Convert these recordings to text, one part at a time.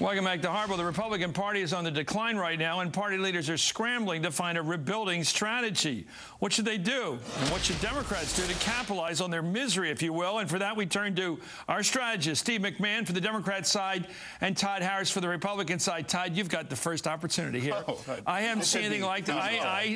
Welcome back to Hardball. The Republican Party is on the decline right now, and party leaders are scrambling to find a rebuilding strategy. What should they do? And what should Democrats do to capitalize on their misery, if you will? And for that, we turn to our strategist, Steve McMahon for the Democrat side and Todd Harris for the Republican side. Todd, you've got the first opportunity here. I haven't seen anything like that.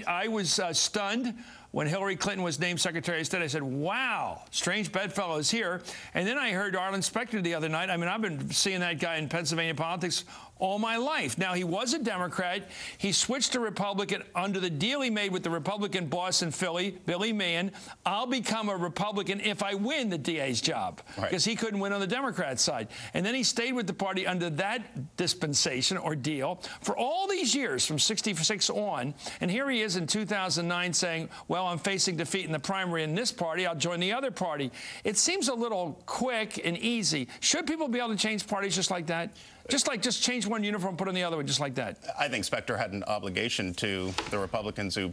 I was stunned when Hillary Clinton was named Secretary of State. I said, wow, strange bedfellow is here. And then I heard Arlen Specter the other night. I mean, I've been seeing that guy in Pennsylvania politics all my life. Now, he was a Democrat. He switched to Republican under the deal he made with the Republican boss in Philly, Billy Mann. I'll become a Republican if I win the DA's job, because he couldn't win on the Democrat side. And then he stayed with the party under that dispensation or deal for all these years from 66 on. And here he is in 2009 saying, well, I'm facing defeat in the primary in this party. I'll join the other party. It seems a little quick and easy. Should people be able to change parties just like that? Just change one uniform, put on the other one, just like that. I think Specter had an obligation to the Republicans who,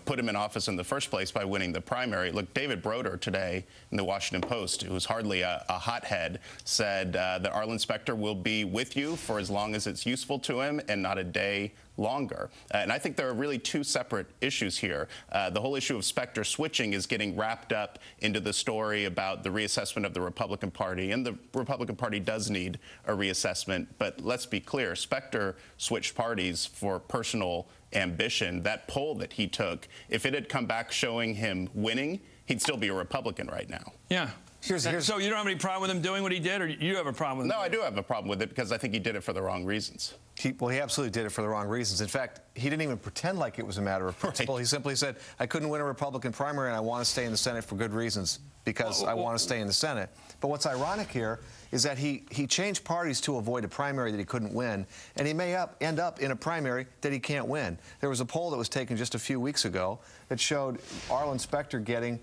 put him in office in the first place by winning the primary. Look, David Broder today in the Washington Post, who's hardly a hothead, said that Arlen Specter will be with you for as long as it's useful to him and not a day longer. And I think there are really two separate issues here. The whole issue of Specter switching is getting wrapped up into the story about the reassessment of the Republican Party, and the Republican Party does need a reassessment. But let's be clear, Specter switched parties for personal ambition. That poll that he took, if it had come back showing him winning, he'd still be a Republican right now. Yeah. So you don't have any problem with him doing what he did, or you have a problem with it? No, I do have a problem with it because I think he did it for the wrong reasons. He absolutely did it for the wrong reasons. In fact, he didn't even pretend like it was a matter of principle. He simply said, I couldn't win a Republican primary and I want to stay in the Senate for good reasons because I want to stay in the Senate. But what's ironic here is that he changed parties to avoid a primary that he couldn't win, and he may end up in a primary that he can't win. There was a poll that was taken just a few weeks ago that showed Arlen Specter getting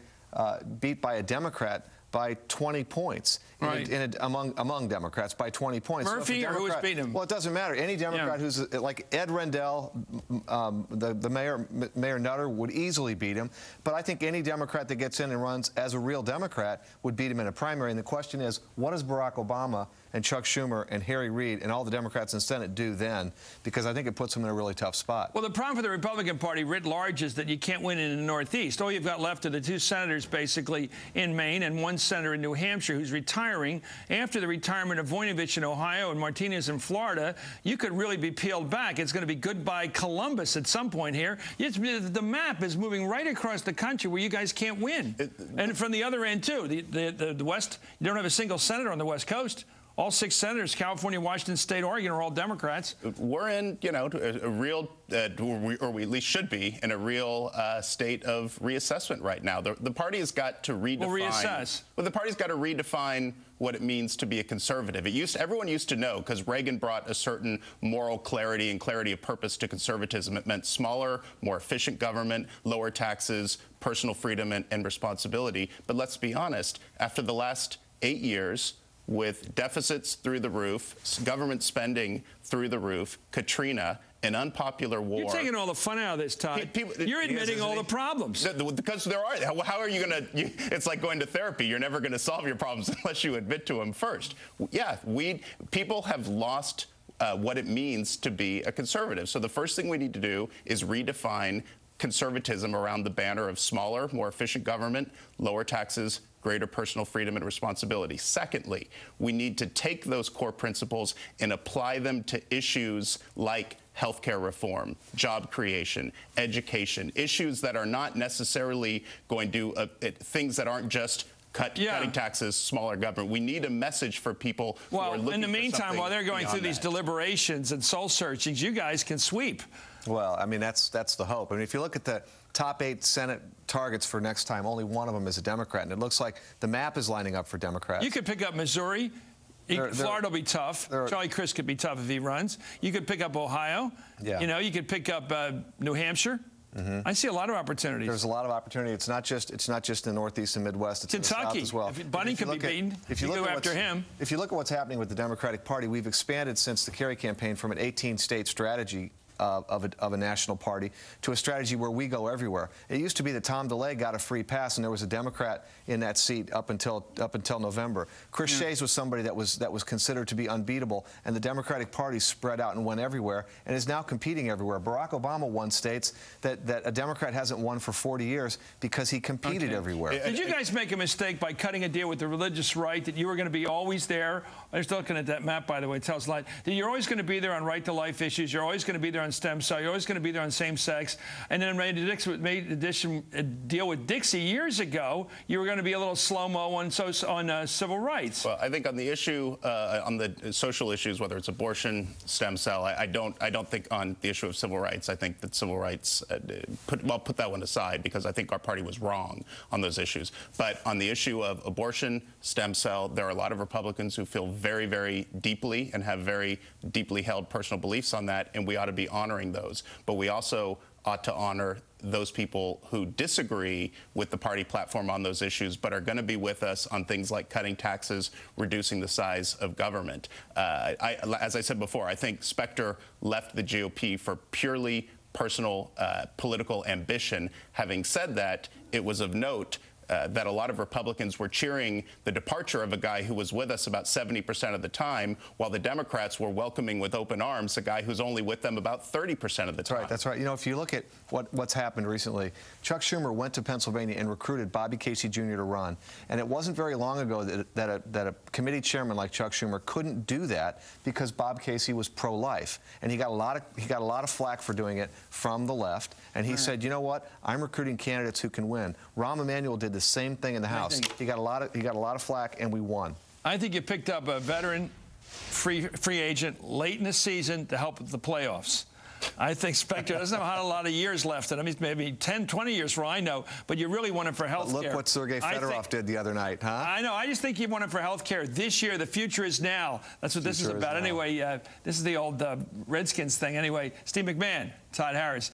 beat by a Democrat by 20 points among Democrats by 20 points. Murphy, or who was beating him? Well, it doesn't matter. Any Democrat who's like Ed Rendell, the Mayor Nutter would easily beat him. But I think any Democrat that gets in and runs as a real Democrat would beat him in a primary. And the question is, what does Barack Obama and Chuck Schumer and Harry Reid and all the Democrats in the Senate do then? Because I think it puts them in a really tough spot. Well, the problem for the Republican Party writ large is that you can't win in the Northeast. All you've got left are the two senators basically in Maine and one senator in New Hampshire who's retiring. After the retirement of Voinovich in Ohio and Martinez in Florida, you could really be peeled back. It's going to be goodbye Columbus at some point here. The map is moving right across the country where you guys can't win. And from the other end, too. The West, you don't have a single senator on the West Coast. All 6 senators, California, Washington State, Oregon, are all Democrats. We're in, a real, or we at least should be, in a real state of reassessment right now. The party has got to redefine. Well, reassess. Well, the party's got to redefine what it means to be a conservative. Everyone used to know, because Reagan brought a certain moral clarity and clarity of purpose to conservatism. It meant smaller, more efficient government, lower taxes, personal freedom and responsibility. But let's be honest, after the last 8 years, with deficits through the roof, government spending through the roof, Katrina, an unpopular war. You're taking all the fun out of this, Todd. You're admitting all the problems. Because there are. How are you going to? It's like going to therapy. You're never going to solve your problems unless you admit to them first. Yeah, people have lost what it means to be a conservative. So the first thing we need to do is redefine conservatism around the banner of smaller, more efficient government, lower taxes, greater personal freedom and responsibility. Secondly, we need to take those core principles and apply them to issues like healthcare reform, job creation, education, issues that are not necessarily going to do things that aren't just cutting taxes, smaller government. We need a message for people who are looking in the meantime, while they're going through these deliberations and soul searchings, you guys can sweep. Well, I mean, that's the hope. I mean, if you look at the top 8 Senate targets for next time, only one of them is a Democrat, and it looks like the map is lining up for Democrats. You could pick up Missouri. Florida will be tough. Charlie Crist could be tough if he runs. You could pick up Ohio. Yeah. You could pick up New Hampshire. I see a lot of opportunities. There's a lot of opportunity. It's not just the Northeast and Midwest. It's Kentucky in the South as well. Bunny could be beaten. If you go after him. If you look at what's happening with the Democratic Party, we've expanded since the Kerry campaign from an 18-state strategy of a national party to a strategy where we go everywhere. It used to be that Tom DeLay got a free pass, and there was a Democrat in that seat up until November. Chris Shays was somebody that was considered to be unbeatable, and the Democratic Party spread out and went everywhere, and is now competing everywhere. Barack Obama won states that a Democrat hasn't won for 40 years because he competed everywhere. Did you guys make a mistake by cutting a deal with the religious right that you were going to be always there? I was looking at that map, by the way. It tells a lot. That you're always going to be there on right-to-life issues. You're always going to be there on stem cell. You're always going to be there on same-sex. And then made a deal with Dixie years ago. You were going to be a little slow-mo on civil rights. Well, I think on the issue, on the social issues, whether it's abortion, stem cell, I don't think on the issue of civil rights. I think that civil rights, put that one aside, because I think our party was wrong on those issues. But on the issue of abortion, stem cell, there are a lot of Republicans who feel very, very deeply and have very deeply held personal beliefs on that, and we ought to be honoring those. But we also ought to honor those people who disagree with the party platform on those issues, but are going to be with us on things like cutting taxes, reducing the size of government. As I said before, I think Specter left the GOP for purely personal political ambition. Having said that, it was of note that a lot of Republicans were cheering the departure of a guy who was with us about 70% of the time, while the Democrats were welcoming with open arms a guy who's only with them about 30% of the time. That's right. You know, if you look at what's happened recently, Chuck Schumer went to Pennsylvania and recruited Bobby Casey Jr. to run. And it wasn't very long ago that a committee chairman like Chuck Schumer couldn't do that because Bob Casey was pro-life. And he got a lot of flack for doing it from the left. And he said, you know what? I'm recruiting candidates who can win. Rahm Emanuel did the same thing in the House. He got a lot of flack, and we won. I think you picked up a veteran free agent late in the season to help with the playoffs. I think Specter doesn't have a lot of years left. I mean, maybe 10, 20 years for all I know, but you really want him for health care. Look what Sergei Fedorov did the other night, huh? I know. I just think you want him for health care this year. The future is now. That's what this is about. Anyway, this is the old Redskins thing. Anyway, Steve McMahon, Todd Harris.